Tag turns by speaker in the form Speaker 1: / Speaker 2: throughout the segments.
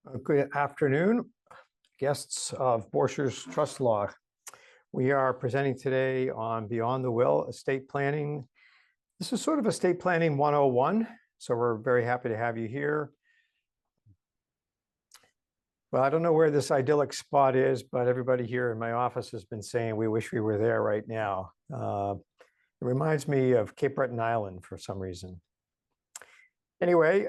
Speaker 1: Good afternoon, guests of Borchers Trust Law. We are presenting today on Beyond the Will, Estate Planning. This is sort of Estate Planning 101, so we're very happy to have you here. Well, I don't know where this idyllic spot is, but everybody here in my office has been saying we wish we were there right now. It reminds me of Cape Breton Island for some reason. Anyway,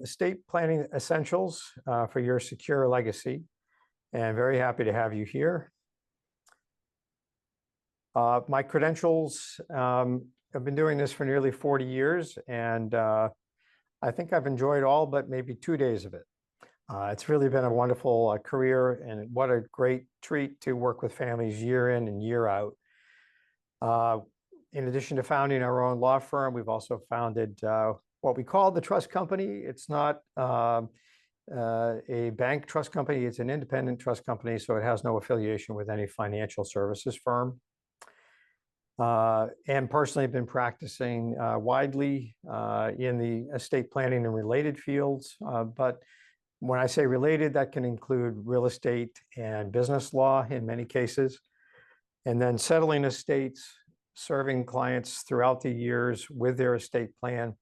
Speaker 1: estate planning essentials for your secure legacy, and very happy to have you here. My credentials, I've been doing this for nearly 40 years, and I think I've enjoyed all but maybe 2 days of it. It's really been a wonderful career, and what a great treat to work with families year in and year out. In addition to founding our own law firm, we've also founded what we call the trust company. It's not a bank trust company. It's an independent trust company, so it has no affiliation with any financial services firm. And personally, I've been practicing widely in the estate planning and related fields. But when I say related, that can include real estate and business law in many cases, and then settling estates, serving clients throughout the years with their estate plan,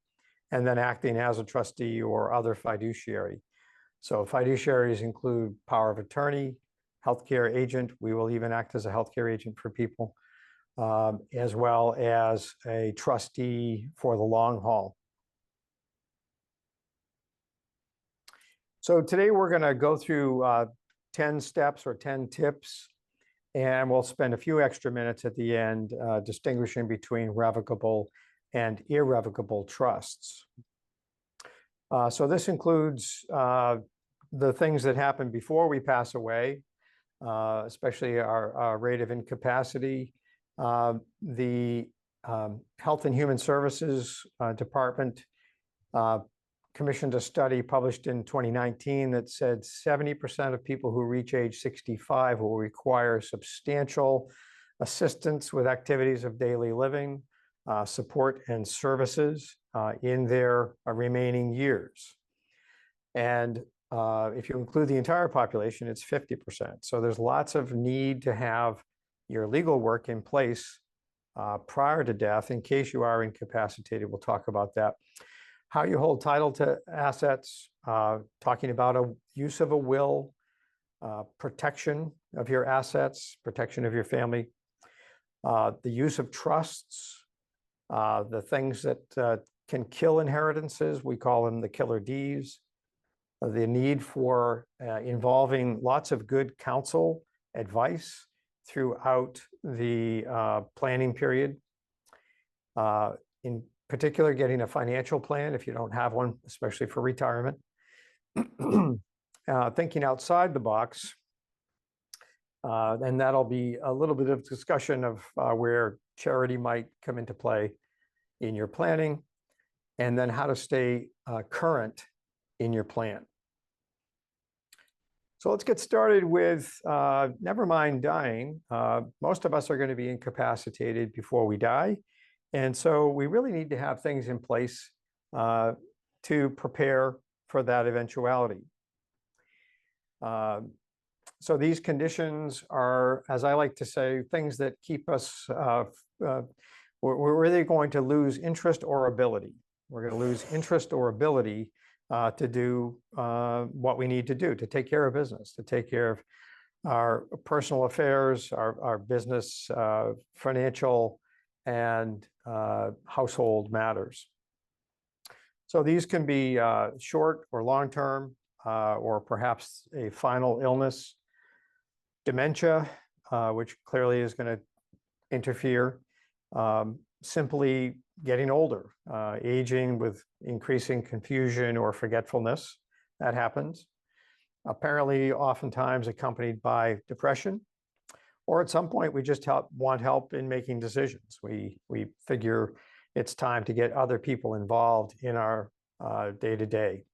Speaker 1: and then acting as a trustee or other fiduciary. So fiduciaries include power of attorney, healthcare agent. We will even act as a healthcare agent for people, as well as a trustee for the long haul. So today we're going to go through 10 steps or 10 tips, and we'll spend a few extra minutes at the end distinguishing between revocable and irrevocable trusts. So this includes the things that happen before we pass away, especially our rate of incapacity. The Health and Human Services Department commissioned a study published in 2019 that said 70% of people who reach age 65 will require substantial assistance with activities of daily living, support and services in their remaining years. And if you include the entire population, it's 50%. So there's lots of need to have your legal work in place prior to death in case you are incapacitated. We'll talk about that. How you hold title to assets, talking about a use of a will, protection of your assets, protection of your family, the use of trusts, the things that can kill inheritances, we call them the killer Ds, the need for involving lots of good counsel, advice throughout the planning period. In particular, getting a financial plan if you don't have one, especially for retirement. Thinking outside the box, and that'll be a little bit of discussion of where charity might come into play in your planning, and then how to stay current in your plan. So let's get started with never mind dying. Most of us are going to be incapacitated before we die. And so we really need to have things in place to prepare for that eventuality. So these conditions are, as I like to say, things that keep us, we're really going to lose interest or ability. We're going to lose interest or ability to do what we need to do, to take care of business, to take care of our personal affairs, our business, financial, and household matters. So these can be short or long-term, or perhaps a final illness, dementia, which clearly is going to interfere, simply getting older, aging with increasing confusion or forgetfulness. That happens. Apparently, oftentimes accompanied by depression. Or at some point, we just want help in making decisions. We figure it's time to get other people involved in our day-to-day.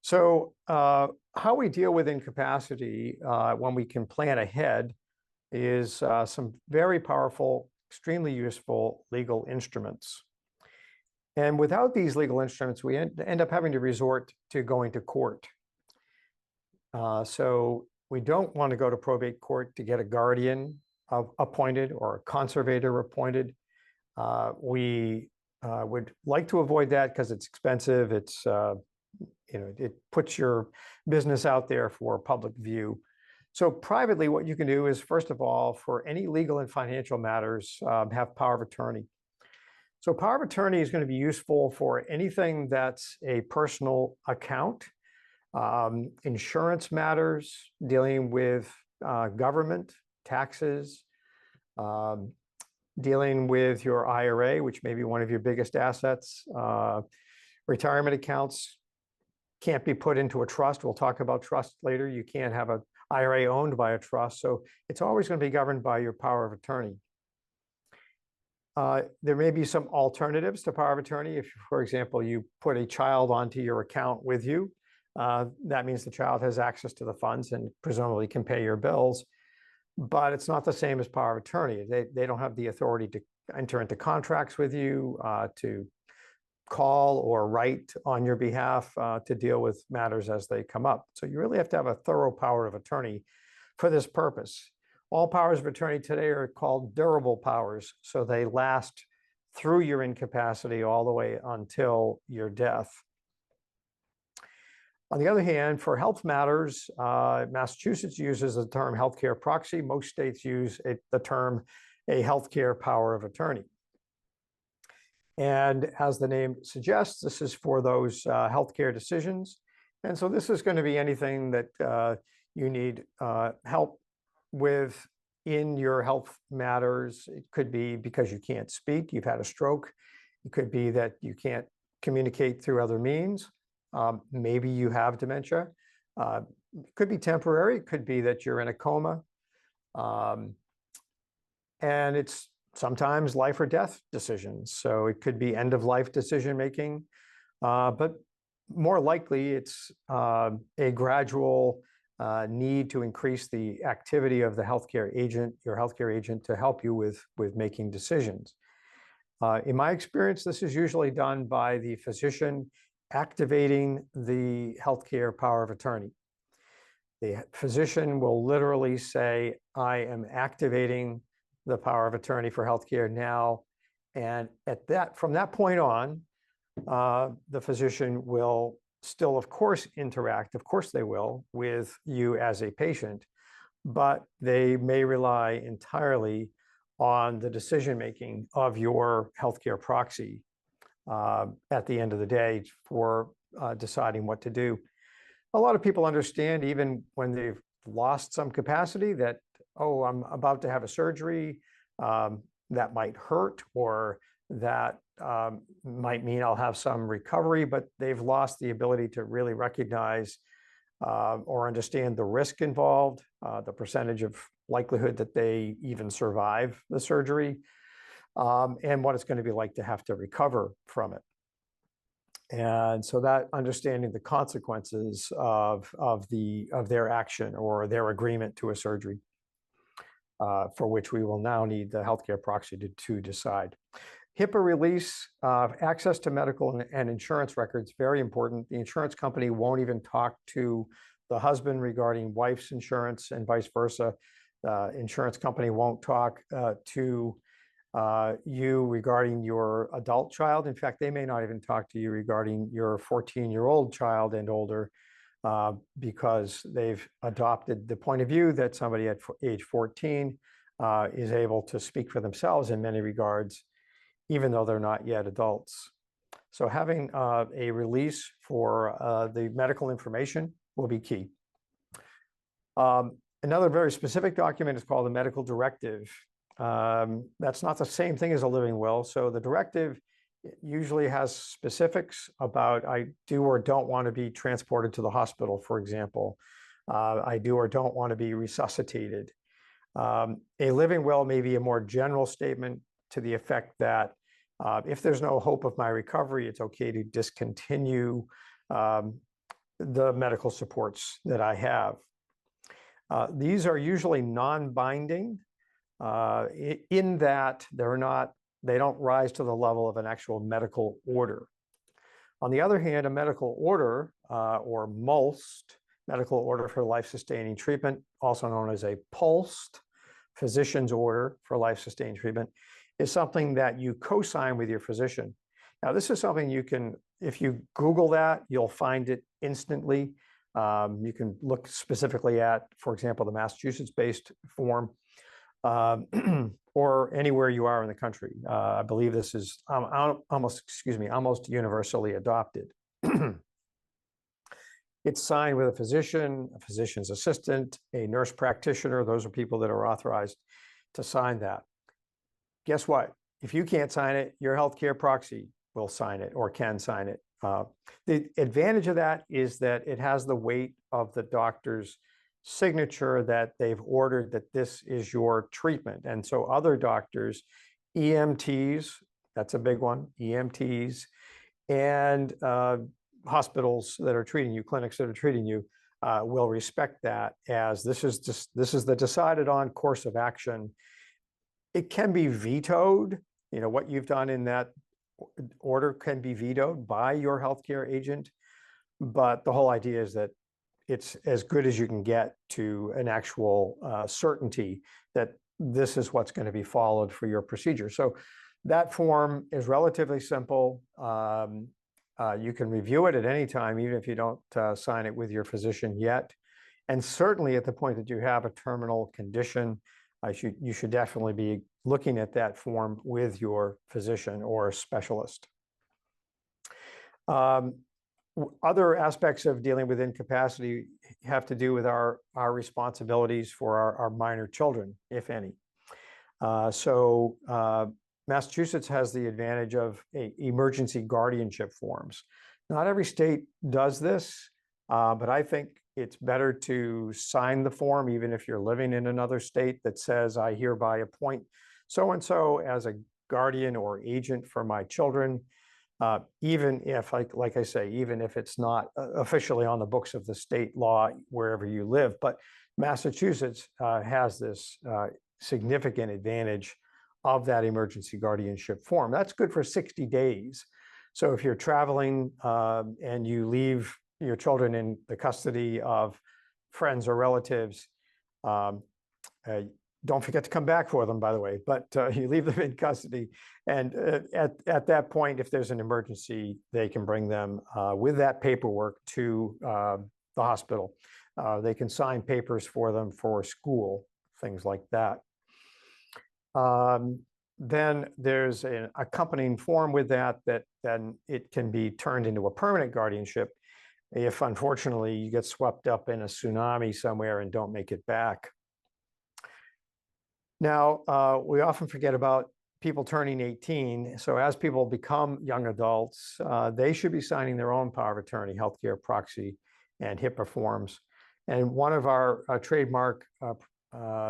Speaker 1: So how we deal with incapacity when we can plan ahead is some very powerful, extremely useful legal instruments. And without these legal instruments, we end up having to resort to going to court. So we don't want to go to probate court to get a guardian appointed or a conservator appointed. We would like to avoid that because it's expensive. It's it puts your business out there for public view. So privately, what you can do is, first of all, for any legal and financial matters, have power of attorney. So power of attorney is going to be useful for anything that's a personal account, insurance matters, dealing with government, taxes, dealing with your IRA, which may be one of your biggest assets. Retirement accounts can't be put into a trust. We'll talk about trust later. You can't have an IRA owned by a trust. So it's always going to be governed by your power of attorney. There may be some alternatives to power of attorney. If, for example, you put a child onto your account with you, that means the child has access to the funds and presumably can pay your bills. But it's not the same as power of attorney. They don't have the authority to enter into contracts with you, to call or write on your behalf, to deal with matters as they come up. So you really have to have a thorough power of attorney for this purpose. All powers of attorney today are called durable powers, so they last through your incapacity all the way until your death. On the other hand, for health matters, Massachusetts uses the term healthcare proxy. Most states use the term a healthcare power of attorney. And as the name suggests, this is for those healthcare decisions. And so this is going to be anything that you need help with in your health matters. It could be because you can't speak, you've had a stroke. It could be that you can't communicate through other means. Maybe you have dementia. It could be temporary. It could be that you're in a coma. And it's sometimes life or death decisions. So it could be end of life decision making, but more likely it's a gradual need to increase the activity of the healthcare agent, your healthcare agent, to help you with making decisions. In my experience, this is usually done by the physician activating the healthcare power of attorney. The physician will literally say, I am activating the power of attorney for healthcare now. And from that point on, the physician will still, of course, interact, of course they will, with you as a patient, but they may rely entirely on the decision-making of your healthcare proxy at the end of the day for deciding what to do. A lot of people understand, even when they've lost some capacity, that, oh, I'm about to have a surgery that might hurt, or that might mean I'll have some recovery, but they've lost the ability to really recognize or understand the risk involved, the percentage of likelihood that they even survive the surgery, and what it's going to be like to have to recover from it. And so that understanding the consequences of their action or their agreement to a surgery, for which we will now need the healthcare proxy to decide. HIPAA release, access to medical and insurance records, very important. The insurance company won't even talk to the husband regarding wife's insurance, and vice versa. The insurance company won't talk to you regarding your adult child. In fact, they may not even talk to you regarding your 14-year-old child and older, because they've adopted the point of view that somebody at age 14 is able to speak for themselves in many regards, even though they're not yet adults. So having a release for the medical information will be key. Another very specific document is called a medical directive. That's not the same thing as a living will. So the directive usually has specifics about, I do or don't want to be transported to the hospital, for example. I do or don't want to be resuscitated. A living will may be a more general statement to the effect that if there's no hope of my recovery, it's okay to discontinue the medical supports that I have. These are usually non-binding in that they're not they don't rise to the level of an actual medical order. On the other hand, a medical order, or MOLST, medical order for life-sustaining treatment, also known as a PULST, physician's order for life-sustaining treatment, is something that you co-sign with your physician. Now, this is something you can, if you Google that, you'll find it instantly. You can look specifically at, for example, the Massachusetts-based form, or anywhere you are in the country. I believe this is almost universally adopted. It's signed with a physician, a physician's assistant, a nurse practitioner. Those are people that are authorized to sign that. Guess what? If you can't sign it, your healthcare proxy will sign it or can sign it. The advantage of that is that it has the weight of the doctor's signature that they've ordered that this is your treatment. And so other doctors, EMTs, that's a big one, EMTs, and hospitals that are treating you, clinics that are treating you, will respect that as this is the decided on course of action. It can be vetoed. You know, what you've done in that order can be vetoed by your healthcare agent, but the whole idea is that it's as good as you can get to an actual certainty that this is what's going to be followed for your procedure. So that form is relatively simple. You can review it at any time, even if you don't sign it with your physician yet. And certainly at the point that you have a terminal condition, you should definitely be looking at that form with your physician or specialist. Other aspects of dealing with incapacity have to do with our responsibilities for our minor children, if any. Massachusetts has the advantage of emergency guardianship forms. Not every state does this, but I think it's better to sign the form, even if you're living in another state, that says, I hereby appoint so-and-so as a guardian or agent for my children. Even if, like I say, even if it's not officially on the books of the state law wherever you live, but Massachusetts has this significant advantage of that emergency guardianship form. That's good for 60 days. So if you're traveling and you leave your children in the custody of friends or relatives, don't forget to come back for them, by the way, but you leave them in custody. And at that point, if there's an emergency, they can bring them with that paperwork to the hospital. They can sign papers for them for school, things like that. Then there's an accompanying form with that then it can be turned into a permanent guardianship if, unfortunately, you get swept up in a tsunami somewhere and don't make it back. Now, we often forget about people turning 18. So as people become young adults, they should be signing their own power of attorney, healthcare proxy, and HIPAA forms. And one of our trademark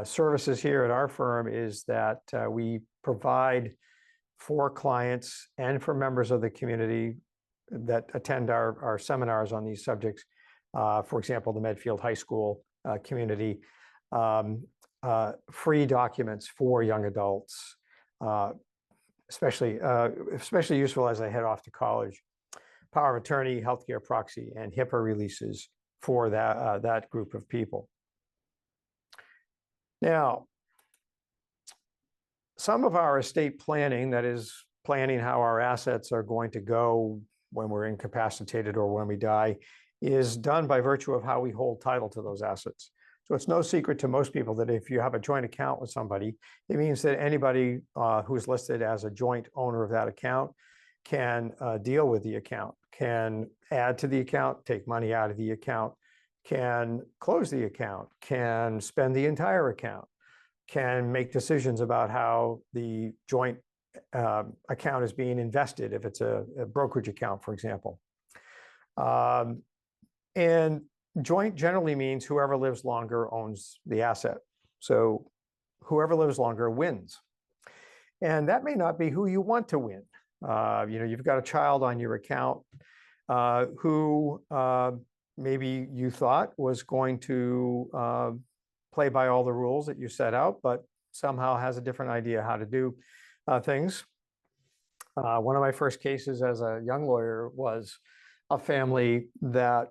Speaker 1: services here at our firm is that we provide for clients and for members of the community that attend our seminars on these subjects, for example, the Medfield High School community, free documents for young adults, especially useful as they head off to college. Power of attorney, healthcare proxy, and HIPAA releases for that group of people. Now, some of our estate planning, that is planning how our assets are going to go when we're incapacitated or when we die, is done by virtue of how we hold title to those assets. So it's no secret to most people that if you have a joint account with somebody, it means that anybody who's listed as a joint owner of that account can deal with the account, can add to the account, take money out of the account, can close the account, can spend the entire account, can make decisions about how the joint account is being invested, if it's a brokerage account, for example. And joint generally means whoever lives longer owns the asset. So whoever lives longer wins. And that may not be who you want to win. You've got a child on your account who maybe you thought was going to play by all the rules that you set out, but somehow has a different idea how to do things. One of my first cases as a young lawyer was a family that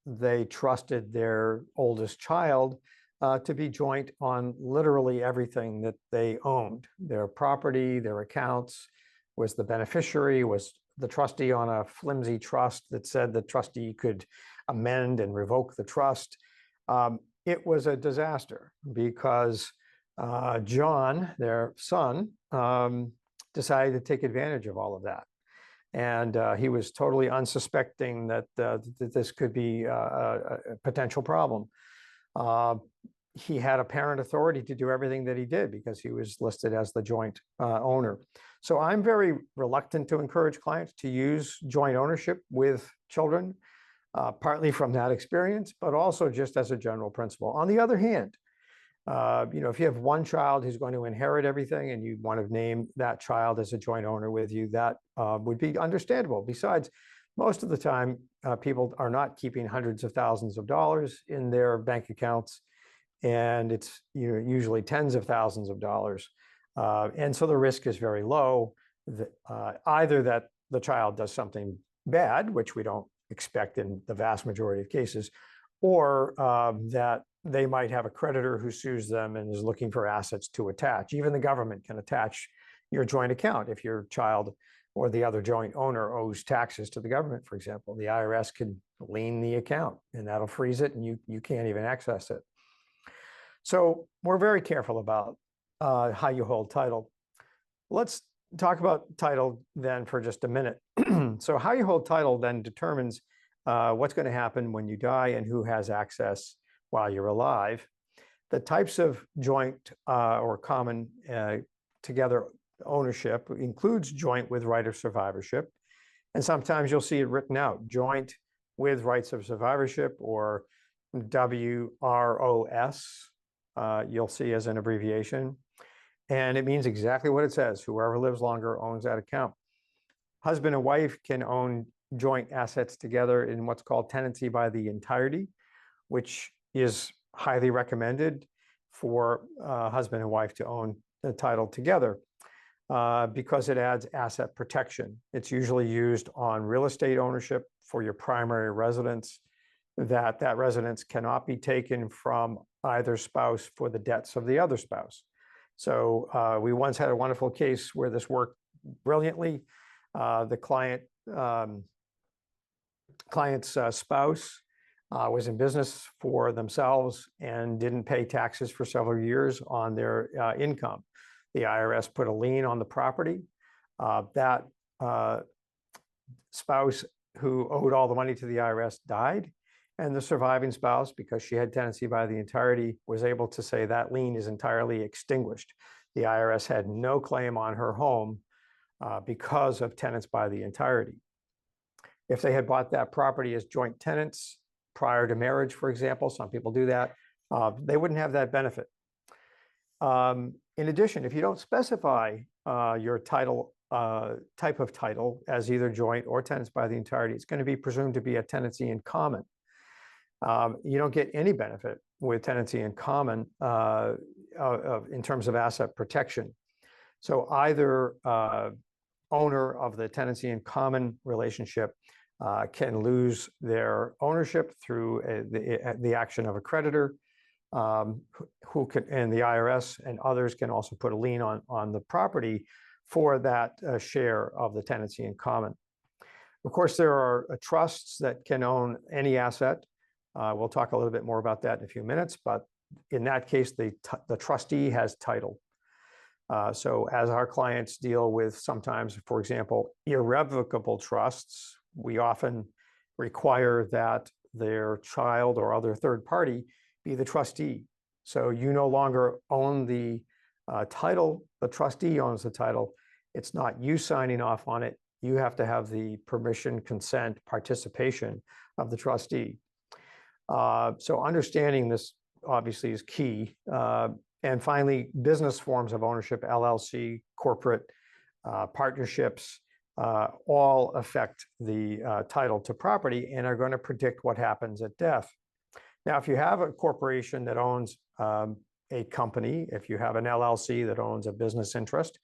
Speaker 1: they trusted their oldest child to be joint on literally everything that they owned. Their property, their accounts, was the beneficiary, was the trustee on a flimsy trust that said the trustee could amend and revoke the trust. It was a disaster because John, their son, decided to take advantage of all of that. And he was totally unsuspecting that this could be a potential problem. He had apparent authority to do everything that he did because he was listed as the joint owner. So I'm very reluctant to encourage clients to use joint ownership with children, partly from that experience, but also just as a general principle. On the other hand, if you have one child who's going to inherit everything and you want to name that child as a joint owner with you, that would be understandable. Besides, most of the time, people are not keeping hundreds of thousands of dollars in their bank accounts, and it's usually tens of thousands of dollars. And so the risk is very low that either that the child does something bad, which we don't expect in the vast majority of cases, or that they might have a creditor who sues them and is looking for assets to attach. Even the government can attach your joint account if your child or the other joint owner owes taxes to the government, for example. The IRS can lien the account and that'll freeze it and you can't even access it. So we're very careful about how you hold title. Let's talk about title then for just a minute. So how you hold title then determines what's going to happen when you die and who has access while you're alive. The types of joint or common together ownership includes joint with right of survivorship. And sometimes you'll see it written out, joint with rights of survivorship, or WROS, you'll see as an abbreviation. And it means exactly what it says. Whoever lives longer owns that account. Husband and wife can own joint assets together in what's called tenancy by the entirety, which is highly recommended for husband and wife to own the title together because it adds asset protection. It's usually used on real estate ownership for your primary residence, that residence cannot be taken from either spouse for the debts of the other spouse. So we once had a wonderful case where this worked brilliantly. The client's spouse was in business for themselves and didn't pay taxes for several years on their income. The IRS put a lien on the property. That spouse who owed all the money to the IRS died, and the surviving spouse, because she had tenancy by the entirety, was able to say that lien is entirely extinguished. The IRS had no claim on her home because of tenants by the entirety. If they had bought that property as joint tenants prior to marriage, for example, some people do that, they wouldn't have that benefit. In addition, if you don't specify your title, type of title as either joint or tenants by the entirety, it's going to be presumed to be a tenancy in common. You don't get any benefit with tenancy in common in terms of asset protection. So either owner of the tenancy in common relationship can lose their ownership through the action of a creditor, who can, and the IRS and others can also put a lien on the property for that share of the tenancy in common. Of course, there are trusts that can own any asset. We'll talk a little bit more about that in a few minutes, but in that case, the trustee has title. So as our clients deal with sometimes, for example, irrevocable trusts, we often require that their child or other third party be the trustee. So you no longer own the title, the trustee owns the title. It's not you signing off on it. You have to have the permission, consent, participation of the trustee. So understanding this obviously is key. And finally, business forms of ownership, LLC, corporate partnerships, all affect the title to property and are going to predict what happens at death. Now, if you have a corporation that owns a company, if you have an LLC that owns a business interest,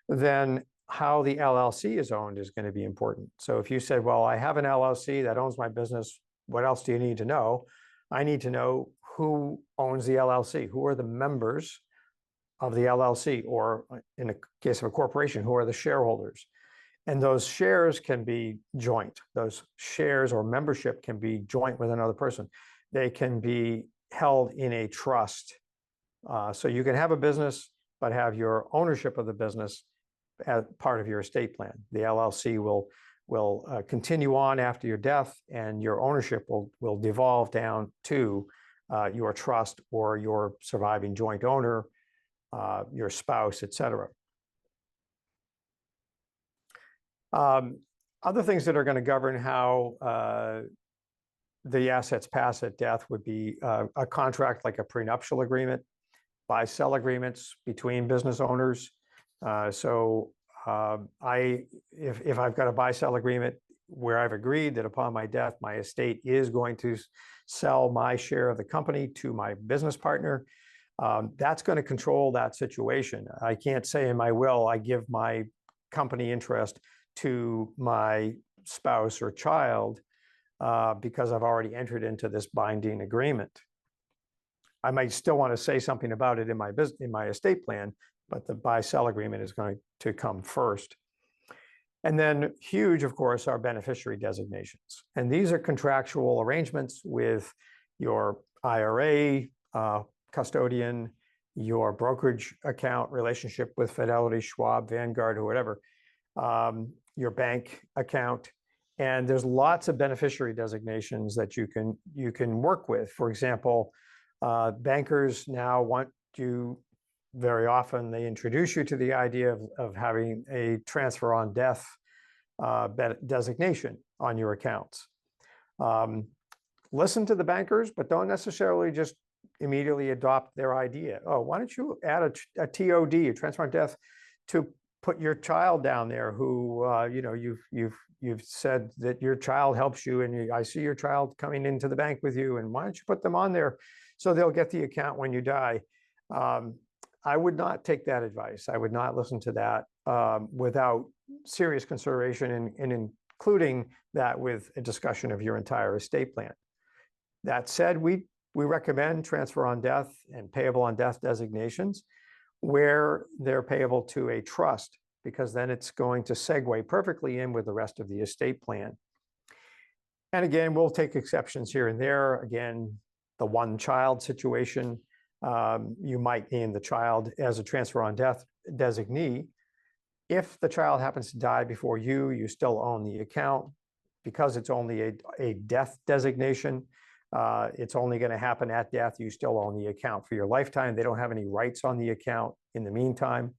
Speaker 1: then how the LLC is owned is going to be important. So if you said, well, I have an LLC that owns my business, what else do you need to know? I need to know who owns the LLC, who are the members of the LLC, or in the case of a corporation, who are the shareholders. And those shares can be joint. Those shares or membership can be joint with another person. They can be held in a trust. So you can have a business, but have your ownership of the business as part of your estate plan. The LLC will continue on after your death, and your ownership will devolve down to your trust or your surviving joint owner, your spouse, etc. Other things that are going to govern how the assets pass at death would be a contract like a prenuptial agreement, buy-sell agreements between business owners. If I've got a buy-sell agreement where I've agreed that upon my death, my estate is going to sell my share of the company to my business partner, that's going to control that situation. I can't say in my will, I give my company interest to my spouse or child because I've already entered into this binding agreement. I might still want to say something about it in my estate plan, but the buy-sell agreement is going to come first. And then huge, of course, are beneficiary designations. And these are contractual arrangements with your IRA custodian, your brokerage account relationship with Fidelity, Schwab, Vanguard, or whatever, your bank account. And there's lots of beneficiary designations that you can work with. For example, bankers now want you, very often they introduce you to the idea of having a transfer on death designation on your accounts. Listen to the bankers, but don't necessarily just immediately adopt their idea. Oh, why don't you add a TOD, a transfer on death, to put your child down there who, you've said that your child helps you, and I see your child coming into the bank with you, and why don't you put them on there so they'll get the account when you die? I would not take that advice. I would not listen to that without serious consideration and including that with a discussion of your entire estate plan. That said, we recommend transfer on death and payable on death designations where they're payable to a trust, because then it's going to segue perfectly in with the rest of the estate plan. And again, we'll take exceptions here and there. Again, the one child situation, you might name the child as a transfer on death designee. If the child happens to die before you still own the account. Because it's only a death designation, it's only going to happen at death. You still own the account for your lifetime. They don't have any rights on the account in the meantime.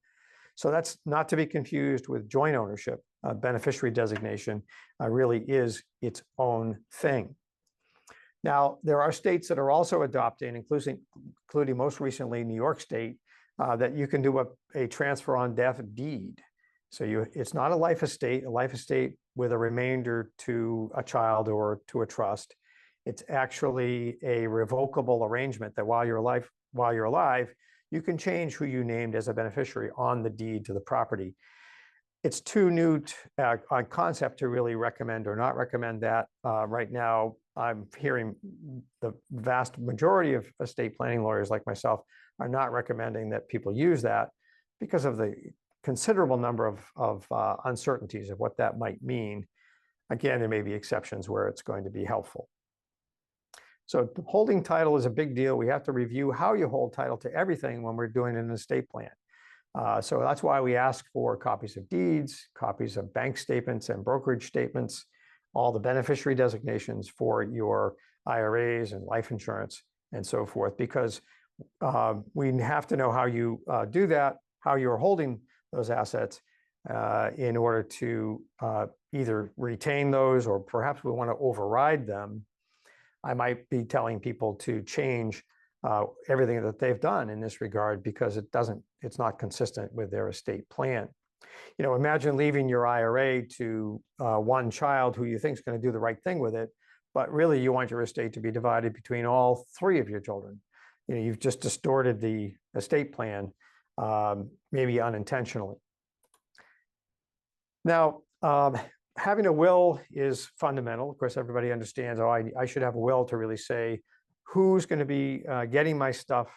Speaker 1: So that's not to be confused with joint ownership. Beneficiary designation really is its own thing. Now, there are states that are also adopting, including most recently New York State, that you can do a transfer on death deed. So it's not a life estate with a remainder to a child or to a trust. It's actually a revocable arrangement that while you're alive, you can change who you named as a beneficiary on the deed to the property. It's too new a concept to really recommend or not recommend that. Right now, I'm hearing the vast majority of estate planning lawyers like myself are not recommending that people use that because of the considerable number of uncertainties of what that might mean. Again, there may be exceptions where it's going to be helpful. So holding title is a big deal. We have to review how you hold title to everything when we're doing an estate plan. So that's why we ask for copies of deeds, copies of bank statements and brokerage statements, all the beneficiary designations for your IRAs and life insurance and so forth, because we have to know how you do that, how you're holding those assets in order to either retain those or perhaps we want to override them. I might be telling people to change everything that they've done in this regard because it's not consistent with their estate plan. You know, imagine leaving your IRA to one child who you think is going to do the right thing with it, but really you want your estate to be divided between all three of your children. You know, you've just distorted the estate plan, maybe unintentionally. Now, having a will is fundamental. Of course, everybody understands, oh, I should have a will to really say who's going to be getting my stuff,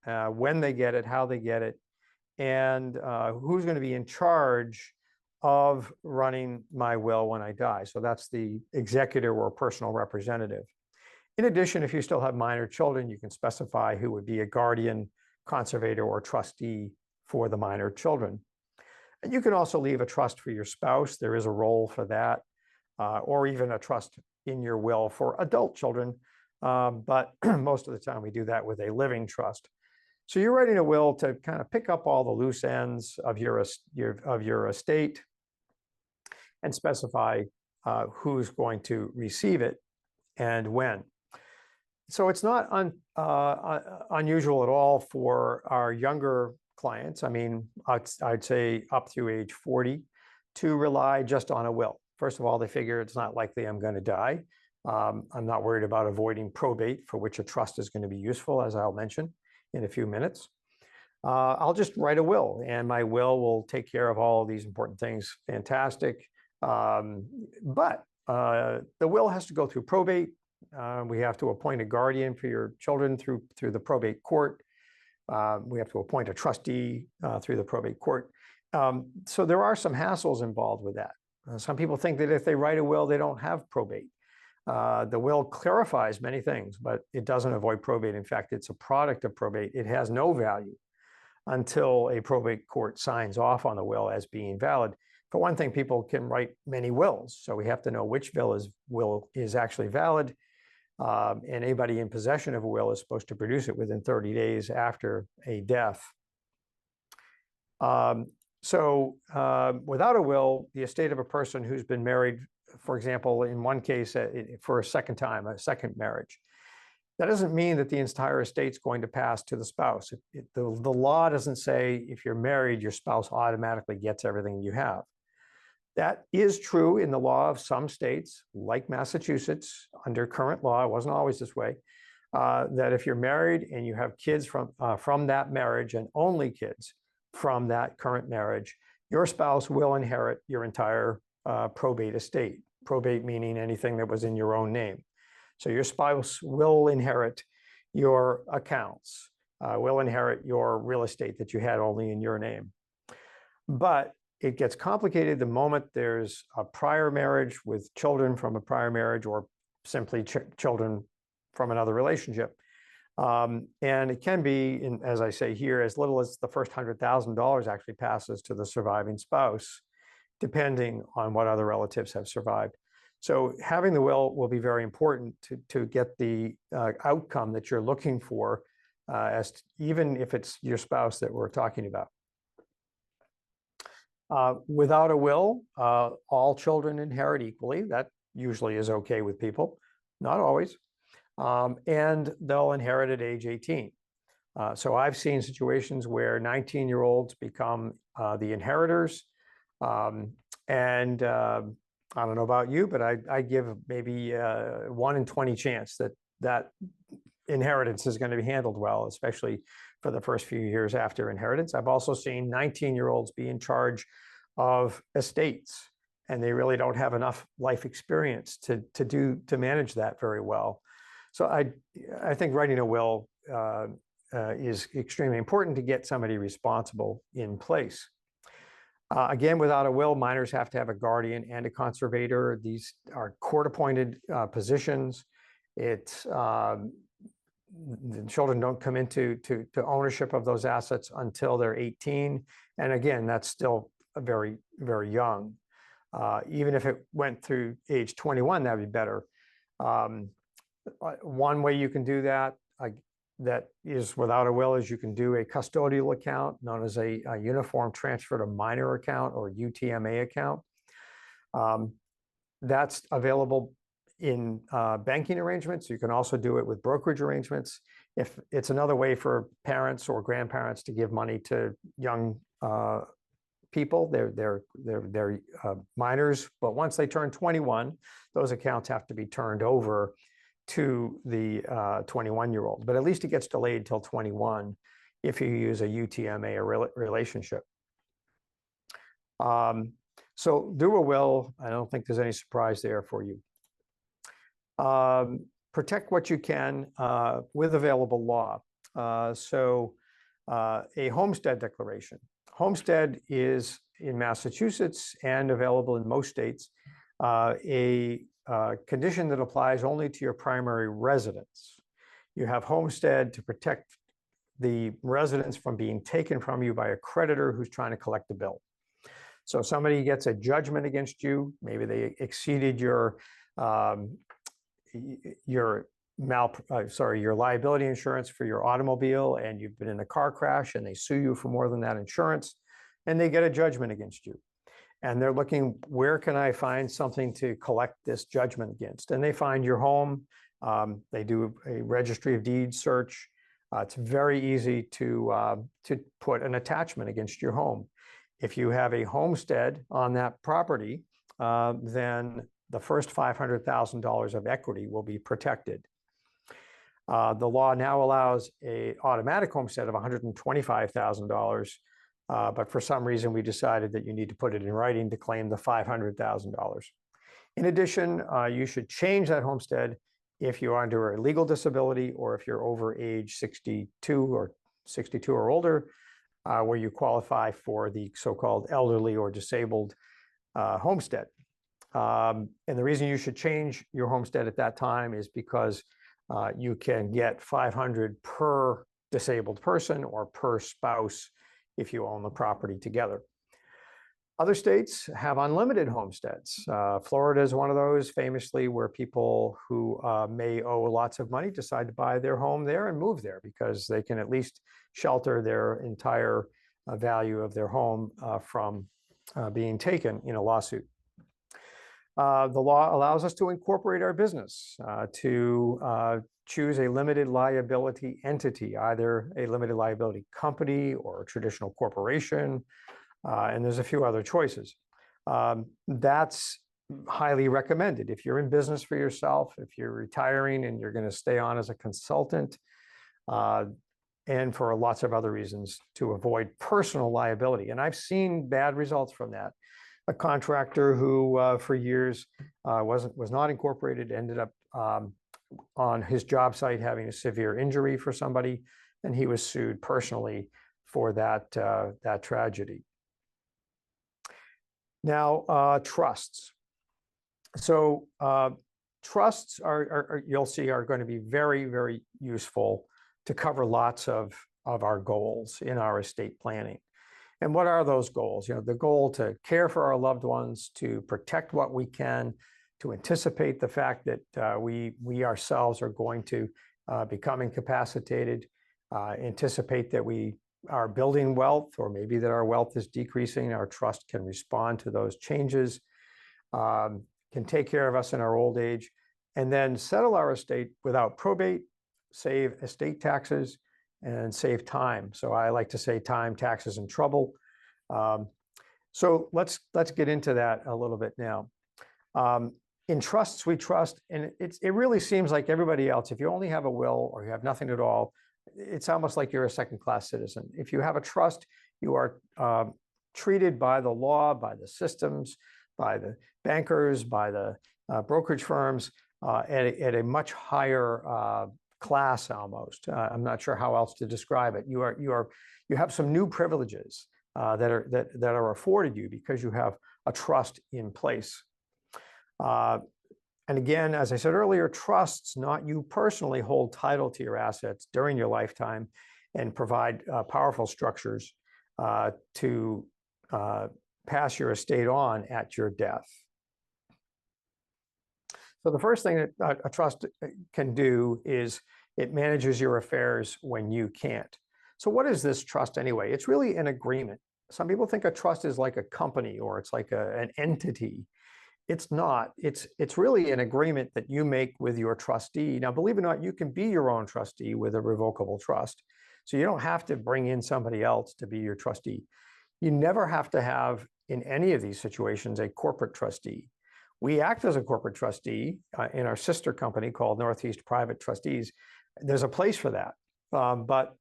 Speaker 1: when they get it, how they get it, and who's going to be in charge of running my will when I die. So that's the executor or personal representative. In addition, if you still have minor children, you can specify who would be a guardian, conservator, or trustee for the minor children. And you can also leave a trust for your spouse. There is a role for that, or even a trust in your will for adult children. But most of the time we do that with a living trust. So you're writing a will to kind of pick up all the loose ends of your estate and specify who's going to receive it and when. So it's not unusual at all for our younger clients, I mean, I'd say up through age 40, to rely just on a will. First of all, they figure it's not likely I'm going to die. I'm not worried about avoiding probate, for which a trust is going to be useful, as I'll mention in a few minutes. I'll just write a will, and my will take care of all of these important things. Fantastic. But the will has to go through probate. We have to appoint a guardian for your children through the probate court. We have to appoint a trustee through the probate court. So there are some hassles involved with that. Some people think that if they write a will, they don't have probate. The will clarifies many things, but it doesn't avoid probate. In fact, it's a product of probate. It has no value until a probate court signs off on the will as being valid. For one thing, people can write many wills, so we have to know which will is actually valid. And anybody in possession of a will is supposed to produce it within 30 days after a death. So without a will, the estate of a person who's been married, for example, in one case for a second time, a second marriage, that doesn't mean that the entire estate's going to pass to the spouse. The law doesn't say if you're married, your spouse automatically gets everything you have. That is true in the law of some states, like Massachusetts, under current law. It wasn't always this way. That if you're married and you have kids from that marriage, and only kids from that current marriage, your spouse will inherit your entire probate estate. Probate meaning anything that was in your own name. So your spouse will inherit your accounts, will inherit your real estate that you had only in your name. But it gets complicated the moment there's a prior marriage with children from a prior marriage, or simply children from another relationship. And it can be, as I say here, as little as the first $100,000 actually passes to the surviving spouse, depending on what other relatives have survived. So having the will be very important to get the outcome that you're looking for, even if it's your spouse that we're talking about. Without a will, all children inherit equally. That usually is okay with people, not always. And they'll inherit at age 18. So I've seen situations where 19-year-olds become the inheritors. I don't know about you, but I give maybe 1 in 20 chance that inheritance is going to be handled well, especially for the first few years after inheritance. I've also seen 19-year-olds be in charge of estates, and they really don't have enough life experience to manage that very well. So I think writing a will is extremely important to get somebody responsible in place. Again, without a will, minors have to have a guardian and a conservator. These are court-appointed positions. The children don't come into ownership of those assets until they're 18. And again, that's still very, very young. Even if it went through age 21, that'd be better. One way you can do that, that is without a will, is you can do a custodial account known as a uniform transfer to minor account, or UTMA account. That's available in banking arrangements. You can also do it with brokerage arrangements. If it's another way for parents or grandparents to give money to young people, they're minors, but once they turn 21, those accounts have to be turned over to the 21-year-old, but at least it gets delayed till 21 if you use a UTMA relationship. So do a will. I don't think there's any surprise there for you. Protect what you can with available law. A homestead declaration. Homestead is in Massachusetts and available in most states, a condition that applies only to your primary residence. You have homestead to protect the residence from being taken from you by a creditor who's trying to collect the bill. So somebody gets a judgment against you, maybe they exceeded your liability insurance for your automobile, and you've been in a car crash and they sue you for more than that insurance, and they get a judgment against you. And they're looking, where can I find something to collect this judgment against? And they find your home. They do a registry of deeds search. It's very easy to put an attachment against your home. If you have a homestead on that property, then the first $500,000 of equity will be protected. The law now allows an automatic homestead of $125,000, but for some reason we decided that you need to put it in writing to claim the $500,000. In addition, you should change that homestead if you're under a legal disability or if you're over age 62 or older, where you qualify for the so-called elderly or disabled homestead. And the reason you should change your homestead at that time is because you can get $500 per disabled person or per spouse if you own the property together. Other states have unlimited homesteads. Florida is one of those, famously, where people who may owe lots of money decide to buy their home there and move there because they can at least shelter their entire value of their home from being taken in a lawsuit. The law allows us to incorporate our business, to choose a limited liability entity, either a limited liability company or a traditional corporation, and there's a few other choices. That's highly recommended. If you're in business for yourself, if you're retiring and you're going to stay on as a consultant, and for lots of other reasons to avoid personal liability. And I've seen bad results from that. A contractor who for years was not incorporated ended up on his job site having a severe injury for somebody, and he was sued personally for that tragedy. Now, trusts. So trusts are you'll see are going to be very, very useful to cover lots of our goals in our estate planning. And what are those goals? You know, the goal to care for our loved ones, to protect what we can, to anticipate the fact that we ourselves are going to become incapacitated, anticipate that we are building wealth, or maybe that our wealth is decreasing. Our trust can respond to those changes, can take care of us in our old age, and then settle our estate without probate, save estate taxes, and save time. So I like to say time, taxes, and trouble. So let's get into that a little bit now. In trusts, we trust, and it really seems like everybody else, if you only have a will or you have nothing at all, it's almost like you're a second-class citizen. If you have a trust, you are treated by the law, by the systems, by the bankers, by the brokerage firms at a much higher class almost. I'm not sure how else to describe it. You have some new privileges that are afforded you because you have a trust in place. And again, as I said earlier, trusts, not you personally, hold title to your assets during your lifetime and provide powerful structures to pass your estate on at your death. So the first thing that a trust can do is it manages your affairs when you can't. So what is this trust anyway? It's really an agreement. Some people think a trust is like a company or it's like an entity. It's not. It's really an agreement that you make with your trustee. Now, believe it or not, you can be your own trustee with a revocable trust. So you don't have to bring in somebody else to be your trustee. You never have to have, in any of these situations, a corporate trustee. We act as a corporate trustee in our sister company called Northeast Private Trustees. There's a place for that, but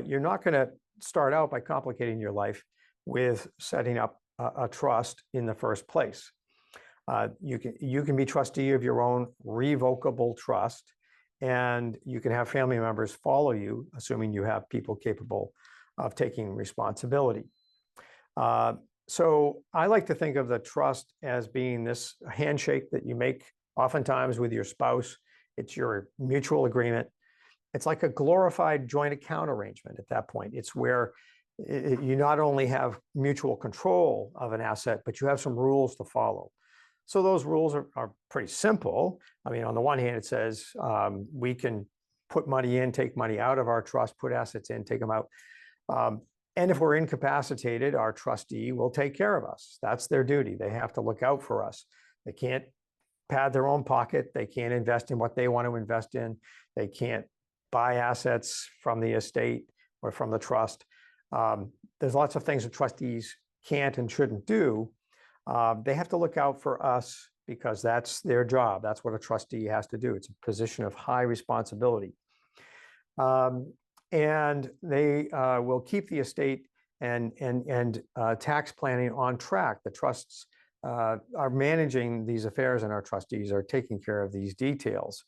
Speaker 1: you're not going to start out by complicating your life with setting up a trust in the first place. You can be trustee of your own revocable trust, and you can have family members follow you, assuming you have people capable of taking responsibility. So I like to think of the trust as being this handshake that you make oftentimes with your spouse. It's your mutual agreement. It's like a glorified joint account arrangement at that point. It's where you not only have mutual control of an asset, but you have some rules to follow. So those rules are pretty simple. I mean, on the one hand, it says we can put money in, take money out of our trust, put assets in, take them out. And if we're incapacitated, our trustee will take care of us. That's their duty. They have to look out for us. They can't pad their own pocket. They can't invest in what they want to invest in. They can't buy assets from the estate or from the trust. There's lots of things that trustees can't and shouldn't do. They have to look out for us because that's their job. That's what a trustee has to do. It's a position of high responsibility. And they will keep the estate and tax planning on track. The trusts are managing these affairs, and our trustees are taking care of these details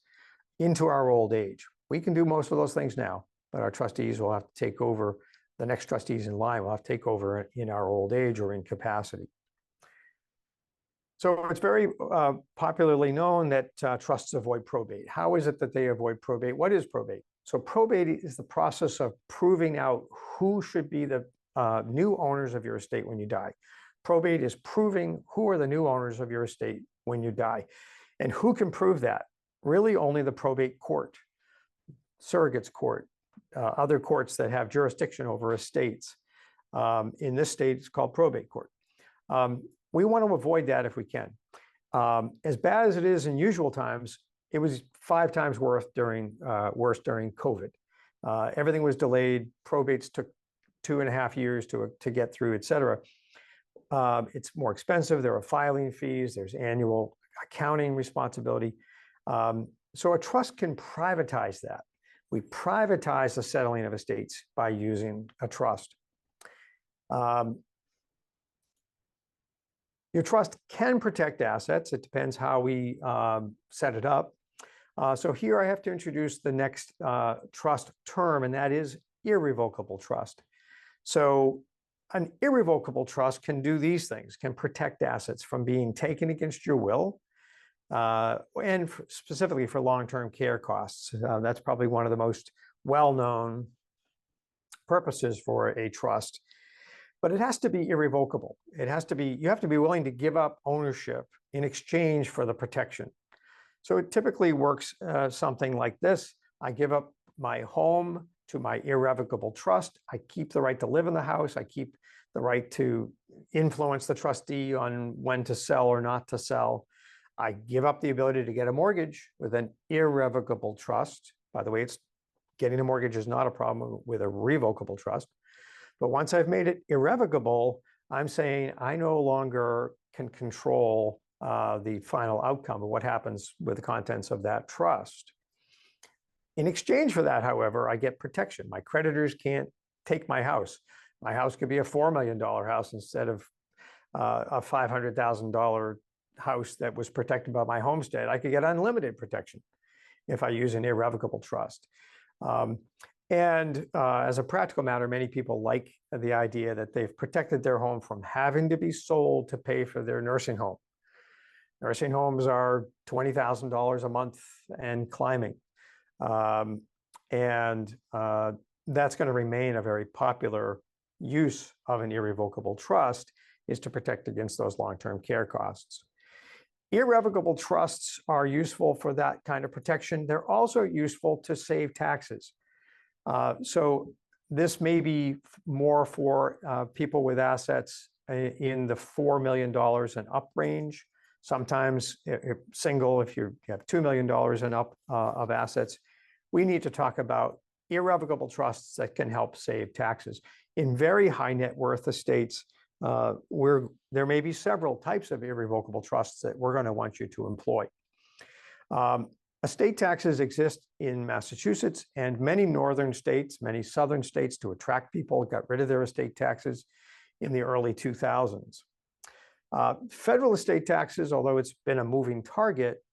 Speaker 1: into our old age. We can do most of those things now, but our trustees will have to take over. The next trustees in line will have to take over in our old age or incapacity. So it's very popularly known that trusts avoid probate. How is it that they avoid probate? What is probate? So probate is the process of proving out who should be the new owners of your estate when you die. Probate is proving who are the new owners of your estate when you die. And who can prove that? Really only the probate court, surrogates court, other courts that have jurisdiction over estates. In this state, it's called probate court. We want to avoid that if we can. As bad as it is in usual times, it was 5 times worse during COVID. Everything was delayed. Probates took 2.5 years to get through, et cetera. It's more expensive. There are filing fees. There's annual accounting responsibility. So a trust can privatize that. We privatize the settling of estates by using a trust. Your trust can protect assets. It depends how we set it up. So here I have to introduce the next trust term, and that is irrevocable trust. So an irrevocable trust can do these things, can protect assets from being taken against your will, and specifically for long-term care costs. That's probably one of the most well-known purposes for a trust. But it has to be irrevocable. It has to be, you have to be willing to give up ownership in exchange for the protection. So it typically works something like this. I give up my home to my irrevocable trust. I keep the right to live in the house. I keep the right to influence the trustee on when to sell or not to sell. I give up the ability to get a mortgage with an irrevocable trust. By the way, getting a mortgage is not a problem with a revocable trust. But once I've made it irrevocable, I'm saying I no longer can control the final outcome of what happens with the contents of that trust. In exchange for that, however, I get protection. My creditors can't take my house. My house could be a $4 million house instead of a $500,000 house that was protected by my homestead. I could get unlimited protection if I use an irrevocable trust. As a practical matter, many people like the idea that they've protected their home from having to be sold to pay for their nursing home. Nursing homes are $20,000 a month and climbing. That's going to remain a very popular use of an irrevocable trust, is to protect against those long-term care costs. Irrevocable trusts are useful for that kind of protection. They're also useful to save taxes. So this may be more for people with assets in the $4 million and up range. Sometimes single, if you have $2 million and up of assets. We need to talk about irrevocable trusts that can help save taxes. In very high net worth estates, there may be several types of irrevocable trusts that we're going to want you to employ. Estate taxes exist in Massachusetts and many northern states, many southern states, to attract people, got rid of their estate taxes in the early 2000s. Federal estate taxes, although it's been a moving target,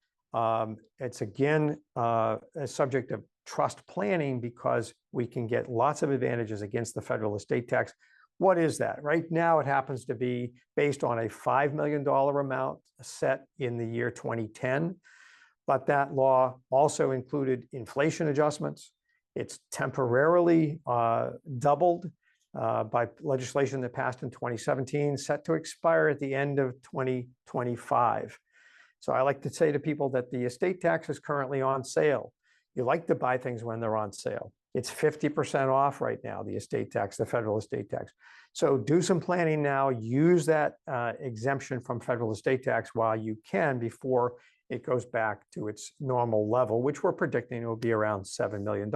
Speaker 1: it's again a subject of trust planning because we can get lots of advantages against the federal estate tax. What is that? Right now, it happens to be based on a $5 million amount set in the year 2010, but that law also included inflation adjustments. It's temporarily doubled by legislation that passed in 2017, set to expire at the end of 2025. So I like to say to people that the estate tax is currently on sale. You like to buy things when they're on sale. It's 50% off right now, the estate tax, the federal estate tax. So do some planning now, use that exemption from federal estate tax while you can before it goes back to its normal level, which we're predicting will be around $7 million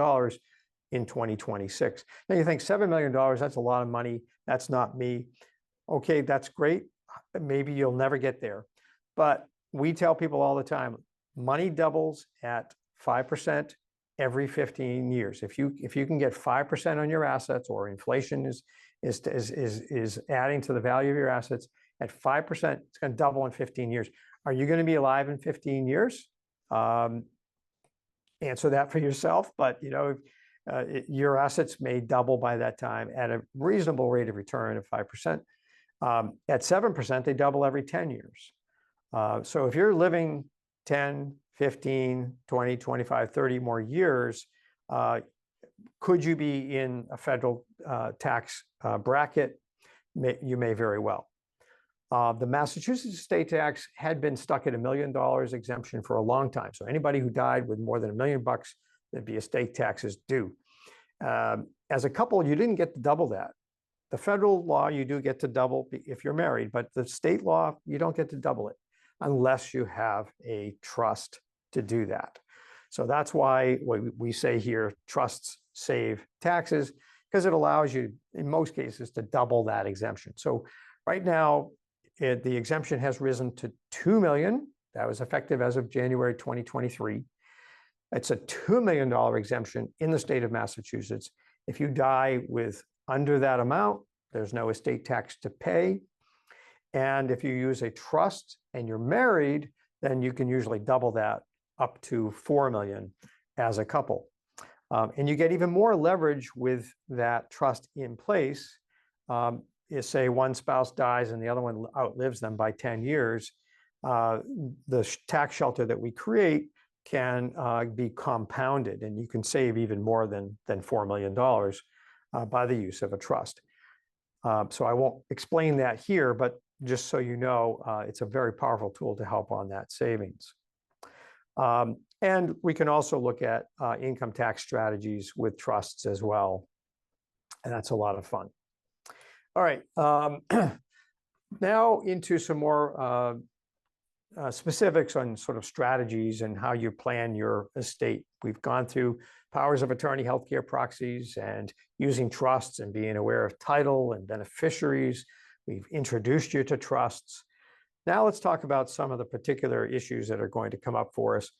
Speaker 1: in 2026. Now you think $7 million, that's a lot of money. That's not me. Okay, that's great. Maybe you'll never get there. But we tell people all the time, money doubles at 5% every 15 years. If you can get 5% on your assets, or inflation is adding to the value of your assets at 5%, it's going to double in 15 years. Are you going to be alive in 15 years? Answer that for yourself. But your assets may double by that time at a reasonable rate of return of 5%. At 7%, they double every 10 years. So if you're living 10, 15, 20, 25, 30 more years, could you be in a federal tax bracket? You may very well. The Massachusetts estate tax had been stuck at $1 million exemption for a long time. So anybody who died with more than $1 million, there'd be estate taxes due. As a couple, you didn't get to double that. The federal law, you do get to double if you're married, but the state law, you don't get to double it unless you have a trust to do that. So that's why we say here, trusts save taxes, because it allows you, in most cases, to double that exemption. So right now, the exemption has risen to $2 million. That was effective as of January 2023. It's a $2 million exemption in the state of Massachusetts. If you die with under that amount, there's no estate tax to pay. And if you use a trust and you're married, then you can usually double that up to $4 million as a couple. And you get even more leverage with that trust in place. Is say one spouse dies and the other one outlives them by 10 years, the tax shelter that we create can be compounded, and you can save even more than $4 million by the use of a trust. So I won't explain that here, but just so you know, it's a very powerful tool to help on that savings. And we can also look at income tax strategies with trusts as well. And that's a lot of fun. All right, now into some more specifics on sort of strategies and how you plan your estate. We've gone through powers of attorney, healthcare proxies, and using trusts and being aware of title and beneficiaries. We've introduced you to trusts. Now let's talk about some of the particular issues that are going to come up for us.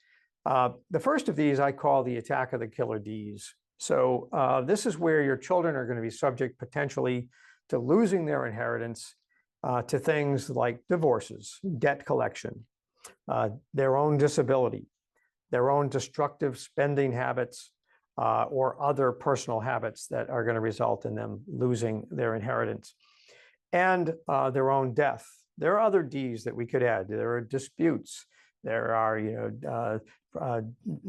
Speaker 1: The first of these I call the attack of the killer Ds. So this is where your children are going to be subject potentially to losing their inheritance to things like divorces, debt collection, their own disability, their own destructive spending habits, or other personal habits that are going to result in them losing their inheritance, and their own death. There are other Ds that we could add. There are disputes. There are,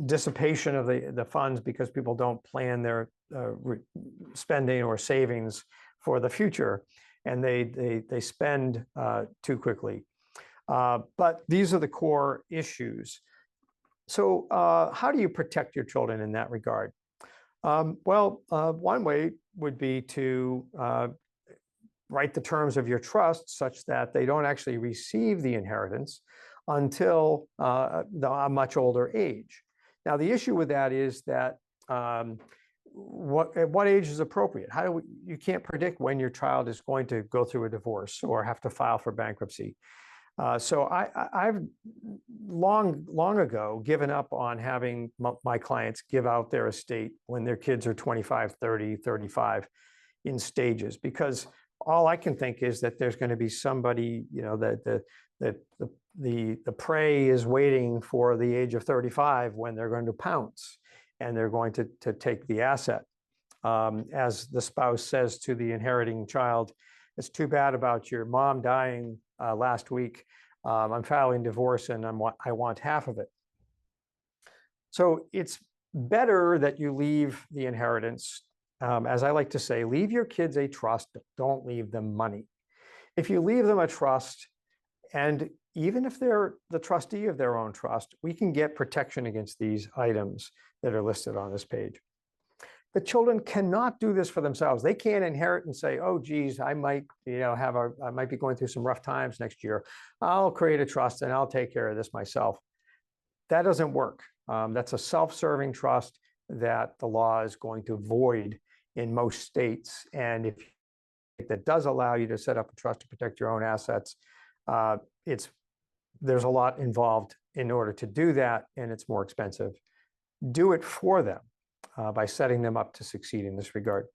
Speaker 1: dissipation of the funds because people don't plan their spending or savings for the future, and they spend too quickly. But these are the core issues. So how do you protect your children in that regard? One way would be to write the terms of your trust such that they don't actually receive the inheritance until a much older age. Now, the issue with that is that at what age is appropriate? You can't predict when your child is going to go through a divorce or have to file for bankruptcy. So I've long ago given up on having my clients give out their estate when their kids are 25, 30, 35 in stages, because all I can think is that there's going to be somebody, that the prey is waiting for the age of 35 when they're going to pounce and they're going to take the asset. As the spouse says to the inheriting child, it's too bad about your mom dying last week. I'm filing divorce and I want half of it. So it's better that you leave the inheritance. As I like to say, leave your kids a trust, don't leave them money. If you leave them a trust, and even if they're the trustee of their own trust, we can get protection against these items that are listed on this page. The children cannot do this for themselves. They can't inherit and say, oh, geez, I might, I might be going through some rough times next year. I'll create a trust and I'll take care of this myself. That doesn't work. That's a self-serving trust that the law is going to void in most states. And if that does allow you to set up a trust to protect your own assets, there's a lot involved in order to do that, and it's more expensive. Do it for them by setting them up to succeed in this regard.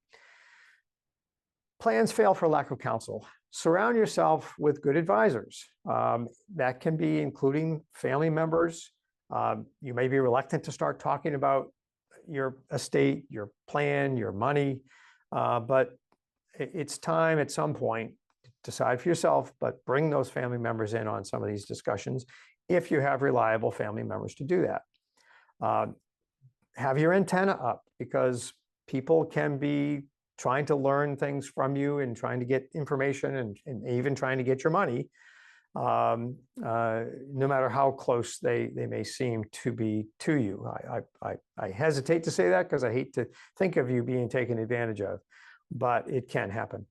Speaker 1: Plans fail for lack of counsel. Surround yourself with good advisors. That can be including family members. You may be reluctant to start talking about your estate, your plan, your money, but it's time at some point to decide for yourself, but bring those family members in on some of these discussions if you have reliable family members to do that. Have your antenna up, because people can be trying to learn things from you and trying to get information and even trying to get your money, no matter how close they may seem to be to you. I hesitate to say that because I hate to think of you being taken advantage of, but it can happen.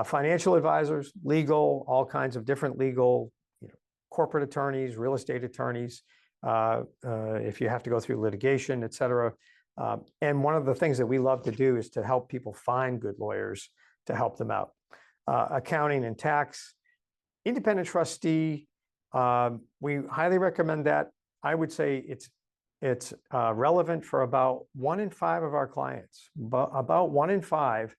Speaker 1: Financial advisors, legal, all kinds of different legal, corporate attorneys, real estate attorneys, if you have to go through litigation, et cetera. And one of the things that we love to do is to help people find good lawyers to help them out. Accounting and tax, independent trustee, we highly recommend that. I would say it's relevant for about 1 in 5 of our clients. But about 1 in 5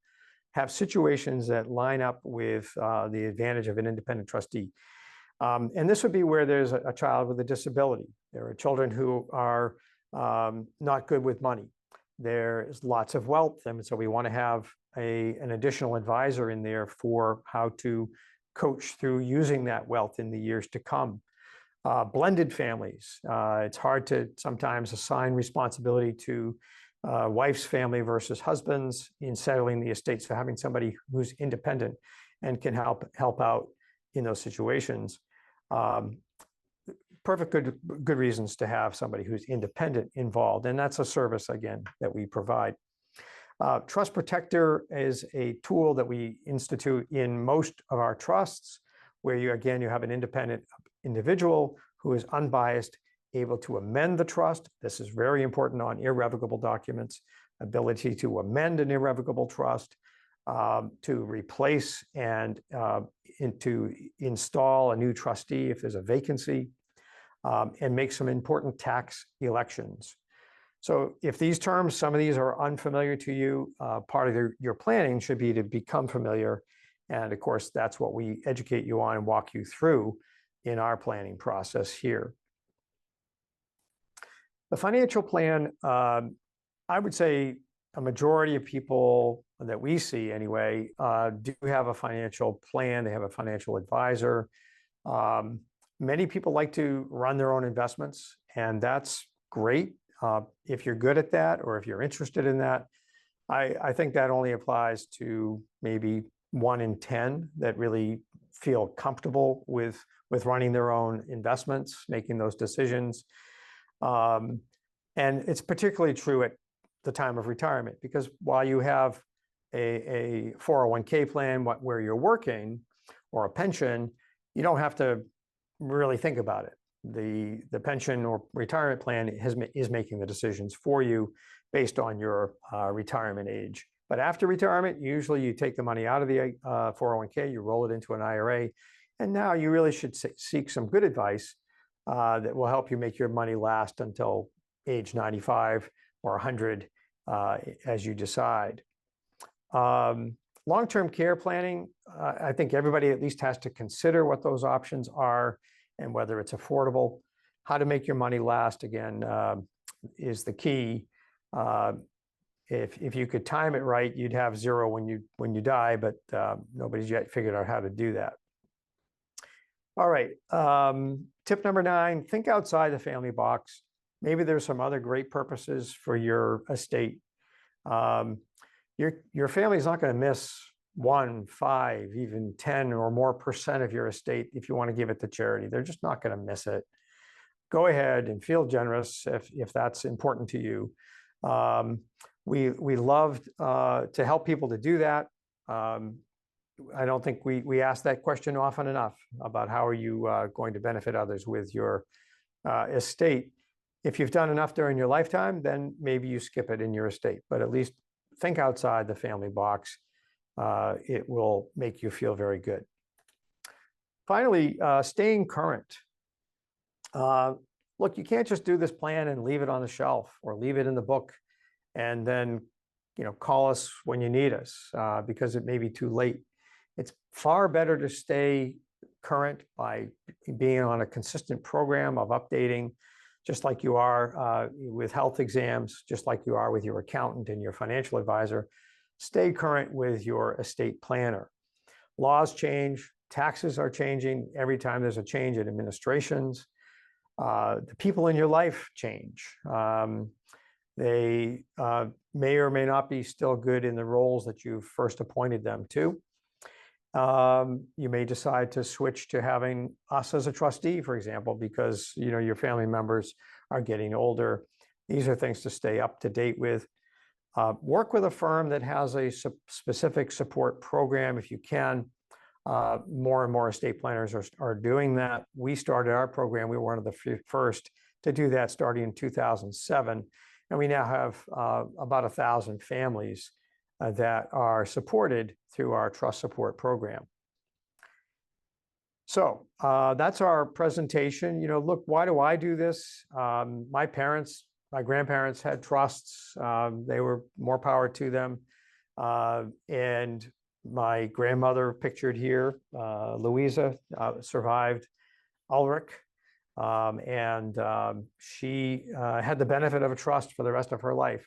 Speaker 1: have situations that line up with the advantage of an independent trustee. And this would be where there's a child with a disability. There are children who are not good with money. There's lots of wealth, and so we want to have an additional advisor in there for how to coach through using that wealth in the years to come. Blended families. It's hard to sometimes assign responsibility to wife's family versus husband's in settling the estate. So having somebody who's independent and can help out in those situations. Perfect good reasons to have somebody who's independent involved, and that's a service, again, that we provide. Trust Protector is a tool that we institute in most of our trusts, where you have an independent individual who is unbiased, able to amend the trust. This is very important on irrevocable documents, ability to amend an irrevocable trust, to replace and to install a new trustee if there's a vacancy, and make some important tax elections. So if some of these are unfamiliar to you, part of your planning should be to become familiar. And of course, that's what we educate you on and walk you through in our planning process here. The financial plan, I would say a majority of people that we see anyway do have a financial plan. They have a financial advisor. Many people like to run their own investments, and that's great. If you're good at that, or if you're interested in that, I think that only applies to maybe 1 in 10 that really feel comfortable with running their own investments, making those decisions. And it's particularly true at the time of retirement, because while you have a 401k plan where you're working, or a pension, you don't have to really think about it. The pension or retirement plan is making the decisions for you based on your retirement age. But after retirement, usually you take the money out of the 401k, you roll it into an IRA, and now you really should seek some good advice that will help you make your money last until age 95 or 100 as you decide. Long-term care planning, I think everybody at least has to consider what those options are and whether it's affordable. How to make your money last, again, is the key. If you could time it right, you'd have zero when you die, but nobody's yet figured out how to do that. All right, tip number 9, think outside the family box. Maybe there's some other great purposes for your estate. Your family's not going to miss 1, 5, even 10 or more % of your estate if you want to give it to charity. They're just not going to miss it. Go ahead and feel generous if that's important to you. We love to help people to do that. I don't think we ask that question often enough about how are you going to benefit others with your estate. If you've done enough during your lifetime, then maybe you skip it in your estate, but at least think outside the family box. It will make you feel very good. Finally, staying current. Look, you can't just do this plan and leave it on the shelf or leave it in the book and then, call us when you need us because it may be too late. It's far better to stay current by being on a consistent program of updating, just like you are with health exams, just like you are with your accountant and your financial advisor. Stay current with your estate planner. Laws change, taxes are changing every time there's a change in administrations. The people in your life change. They may or may not be still good in the roles that you first appointed them to. You may decide to switch to having us as a trustee, for example, because your family members are getting older. These are things to stay up to date with. Work with a firm that has a specific support program if you can. More and more estate planners are doing that. We started our program. We were one of the first to do that starting in 2007. And we now have about 1,000 families that are supported through our trust support program. So that's our presentation. Look, why do I do this? My grandparents had trusts. They were more power to them. And my grandmother, pictured here, Louisa, survived Ulrich. And she had the benefit of a trust for the rest of her life.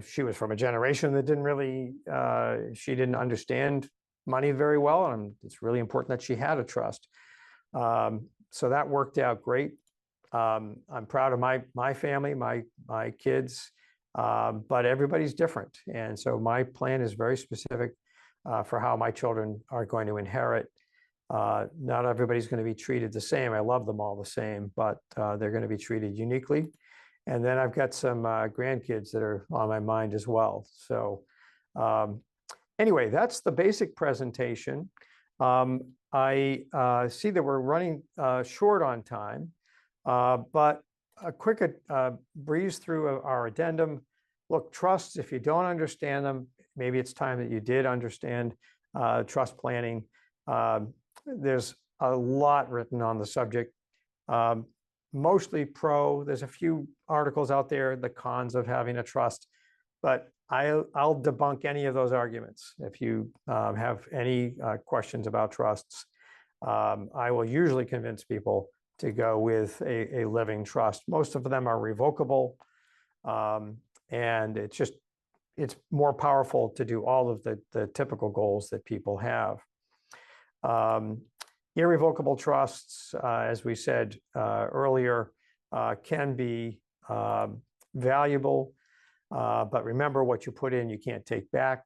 Speaker 1: She was from a generation that she didn't understand money very well. And it's really important that she had a trust. So that worked out great. I'm proud of my family, my kids, but everybody's different. And so my plan is very specific for how my children are going to inherit. Not everybody's going to be treated the same. I love them all the same, but they're going to be treated uniquely. And then I've got some grandkids that are on my mind as well. So anyway, that's the basic presentation. I see that we're running short on time, but a quick breeze through our addendum. Look, trusts, if you don't understand them, maybe it's time that you did understand trust planning. There's a lot written on the subject, mostly pro. There's a few articles out there, the cons of having a trust, but I'll debunk any of those arguments. If you have any questions about trusts, I will usually convince people to go with a living trust. Most of them are revocable, and it's more powerful to do all of the typical goals that people have. Irrevocable trusts, as we said earlier, can be valuable, but remember, what you put in, you can't take back.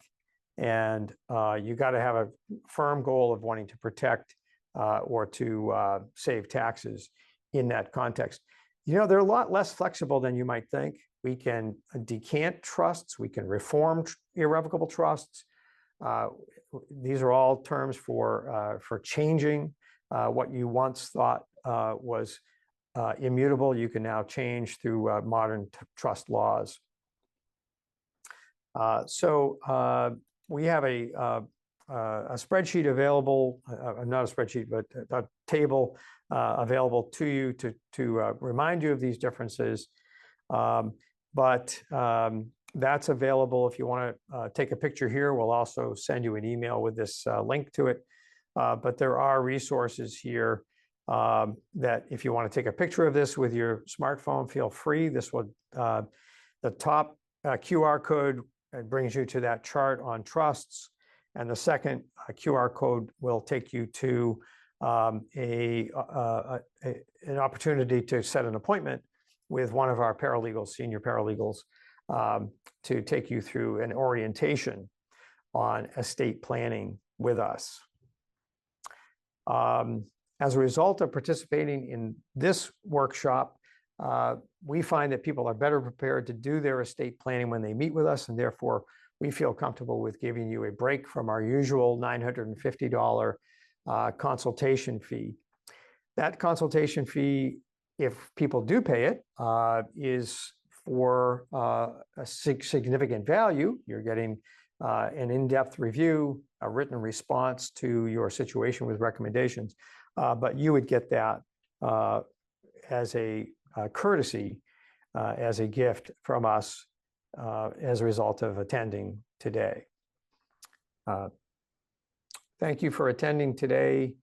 Speaker 1: And you got to have a firm goal of wanting to protect or to save taxes in that context. They're a lot less flexible than you might think. We can decant trusts. We can reform irrevocable trusts. These are all terms for changing what you once thought was immutable. You can now change through modern trust laws. So we have a spreadsheet available, not a spreadsheet, but a table available to you to remind you of these differences. But That's available if you want to take a picture here. We'll also send you an email with this link to it. But there are resources here that if you want to take a picture of this with your smartphone, feel free. This will, the top QR code brings you to that chart on trusts. And the second QR code will take you to an opportunity to set an appointment with one of our paralegals, senior paralegals, to take you through an orientation on estate planning with us. As a result of participating in this workshop, we find that people are better prepared to do their estate planning when they meet with us, and therefore we feel comfortable with giving you a break from our usual $950 consultation fee. That consultation fee, if people do pay it, is for a significant value. You're getting an in-depth review, a written response to your situation with recommendations, but you would get that as a courtesy, as a gift from us as a result of attending today. Thank you for attending today,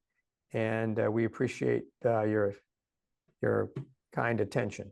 Speaker 1: and we appreciate your kind attention.